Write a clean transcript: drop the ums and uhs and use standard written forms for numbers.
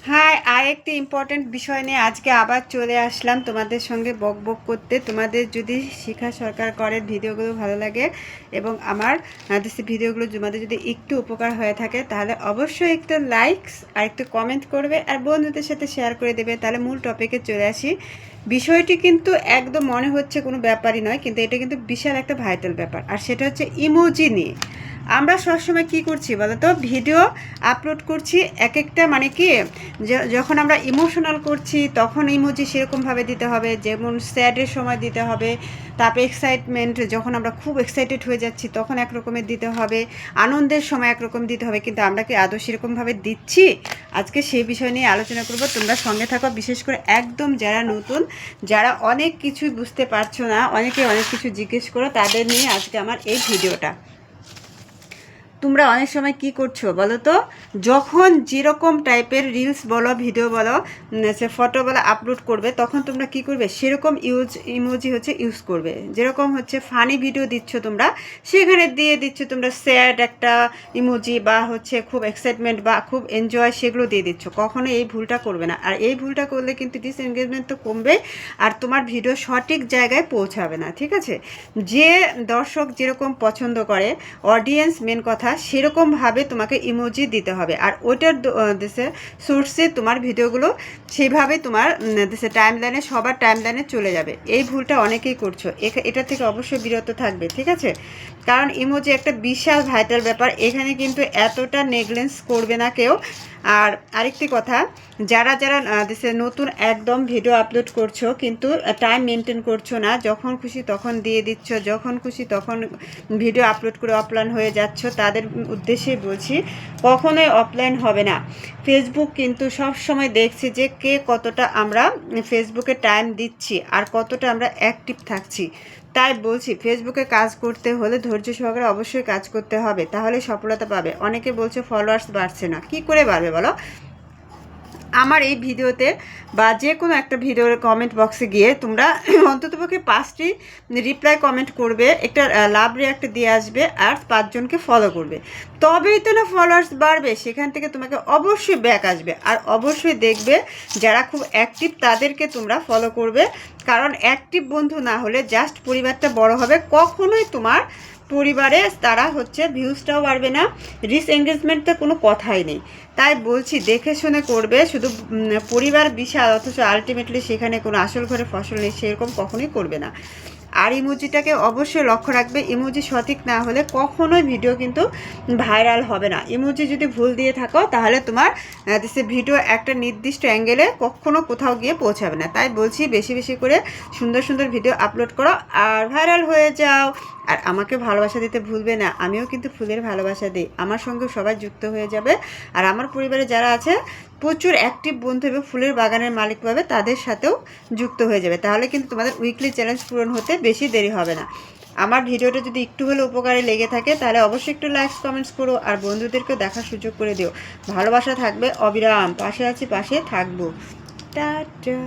হ্যাঁ, আরেকটি ইম্পর্ট্যান্ট বিষয় নিয়ে আজকে আবার চলে আসলাম তোমাদের সঙ্গে বকবক করতে। তোমাদের যদি শিখা সরকার করের ভিডিওগুলো ভালো লাগে এবং আমার ভিডিওগুলো তোমাদের যদি একটু উপকার হয়ে থাকে, তাহলে অবশ্যই একটু লাইকস আর একটু কমেন্ট করবে আর বন্ধুদের সাথে শেয়ার করে দেবে। তাহলে মূল টপিকে চলে আসি। বিষয়টি কিন্তু একদম মনে হচ্ছে কোনো ব্যাপারই নয়, কিন্তু এটা কিন্তু বিশাল একটা ভাইটাল ব্যাপার, আর সেটা হচ্ছে ইমোজি নিয়ে। আমরা সবসময় কী করছি বলো তো, ভিডিও আপলোড করছি এক একটা, মানে কি যখন আমরা ইমোশনাল করছি তখন ইমোজি সেরকমভাবে দিতে হবে, যেমন স্যাডের সময় দিতে হবে, তারপরে এক্সাইটমেন্ট যখন আমরা খুব এক্সাইটেড হয়ে যাচ্ছি তখন একরকমের দিতে হবে, আনন্দের সময় একরকম দিতে হবে। কিন্তু আমরা কি আদৌ সেরকমভাবে দিচ্ছি? আজকে সেই বিষয় নিয়ে আলোচনা করব। তোমরা সঙ্গে থাকো, বিশেষ করে একদম যারা নতুন, যারা অনেক কিছুই বুঝতে পারছো না, অনেকে অনেক কিছু জিজ্ঞেস করো, তাদের নিয়ে আজকে আমার এই ভিডিওটা। তোমরা অনেক সময় কি করছো বলো তো, যখন যেরকম টাইপের রিলস বলো, ভিডিও বলো, সে ফটো বলো আপলোড করবে, তখন তোমরা কি করবে, সেরকম ইমোজি ইউজ করবে। যেরকম হচ্ছে ফানি ভিডিও দিচ্ছ তোমরা, সেখানে দিয়ে দিচ্ছ তোমরা স্যাড একটা ইমোজি, বা হচ্ছে খুব এক্সাইটমেন্ট বা খুব এনজয়, সেগুলো দিয়ে দিচ্ছ। কখনো এই ভুলটা করবে না। আর এই ভুলটা করলে কিন্তু ডিসএনগেজমেন্ট তো কমবে, আর তোমার ভিডিও সঠিক জায়গায় পৌঁছাবে না। ঠিক আছে? যে দর্শক যেরকম পছন্দ করে, অডিয়েন্স মেন কথা, সেরকমভাবে তোমাকে ইমোজি দিতে হবে। আর ওইটার দেশে সোর্সে তোমার ভিডিওগুলো সেইভাবে তোমার দেশে টাইমলাইনে, সবার টাইমলাইনে চলে যাবে। এই ভুলটা অনেকেই করছো, এটা থেকে অবশ্যই বিরত থাকবে। ঠিক আছে? কারণ ইমোজি একটা বিশাল ভাইটাল ব্যাপার, এখানে কিন্তু এতটা নেগলেন্স করবে না কেউ। আর আরেকটি কথা, যারা যারা দেশে নতুন একদম ভিডিও আপলোড করছো কিন্তু টাইম মেনটেন করছো না, যখন খুশি তখন দিয়ে দিচ্ছ, যখন খুশি তখন ভিডিও আপলোড করে অফলাইন হয়ে যাচ্ছ, তাদের উদ্দেশ্যে বলছি কখনোই অফলাইন হবে না। ফেসবুক কিন্তু সব সময় দেখছি যে কে কতটা আমরা ফেসবুকে টাইম দিচ্ছি আর কতটা আমরা অ্যাক্টিভ থাকছি। তাই বলছি, ফেসবুকে কাজ করতে হলে ধৈর্য সহকারে অবশ্যই কাজ করতে হবে, তাহলে সফলতা পাবে। অনেকে বলছে ফলোয়ার্স বাড়ছে না, কি করে বাড়বে বলো? আমার এই ভিডিওতে বা যে কোনো একটা ভিডিওর কমেন্ট বক্সে গিয়ে তোমরা অন্ততপক্ষে 5টি রিপ্লাই কমেন্ট করবে, একটা লাভ রিয়াক্ট দিয়ে আসবে, আর 5জনকে ফলো করবে, তবেই তো না ফলোয়ার্স বাড়বে। সেখান থেকে তোমাকে অবশ্যই ব্যাক আসবে, আর অবশ্যই দেখবে যারা খুব অ্যাক্টিভ তাদেরকে তোমরা ফলো করবে। কারণ অ্যাক্টিভ বন্ধু না হলে জাস্ট পরিবারটা বড় হবে, কখনোই তোমার পরিবারে তারা ভিউজটাও বাড়বে না, এনগেজমেন্টটা কোনো কথাই নেই। তাই বলছি দেখে শুনে করবে। শুধু পরিবার বিশাল, অথচ আলটিমেটলি সেখানে কোনো আসল ঘরে ফসল নেই, সেরকম কখনোই করবে না। আর ইমোজিটাকে অবশ্যই লক্ষ্য রাখবে, ইমোজি সঠিক না হলে কখনোই ভিডিও কিন্তু ভাইরাল হবে না। ইমোজি যদি ভুল দিয়ে থাকো, তাহলে তোমার ভিডিও একটা নির্দিষ্ট অ্যাঙ্গেলে কখনো কোথাও গিয়ে পৌঁছাবে না। তাই বলছি বেশি বেশি করে সুন্দর সুন্দর ভিডিও আপলোড করো আর ভাইরাল হয়ে যাও। আর আমাকে ভালোবাসা দিতে ভুলবে না, আমিও কিন্তু ফুলের ভালোবাসা দিই। আমার সঙ্গে সবাই যুক্ত হয়ে যাবে, আর আমার পরিবারে যারা আছে প্রচুর অ্যাক্টিভ বন্ধু এবং ফুলের বাগানের মালিক পাবে, তাদের সাথেও যুক্ত হয়ে যাবে। তাহলে কিন্তু তোমাদের উইকলি চ্যালেঞ্জ পূরণ হতে বেশি দেরি হবে না। আমার ভিডিওটা যদি একটু হলে উপকারে লেগে থাকে, তাহলে অবশ্যই একটু লাইকস কমেন্টস করো, আর বন্ধুদেরকেও দেখার সুযোগ করে দিও। ভালোবাসা থাকবে অবিরাম, পাশে আছি, পাশে থাকবো। টাটা।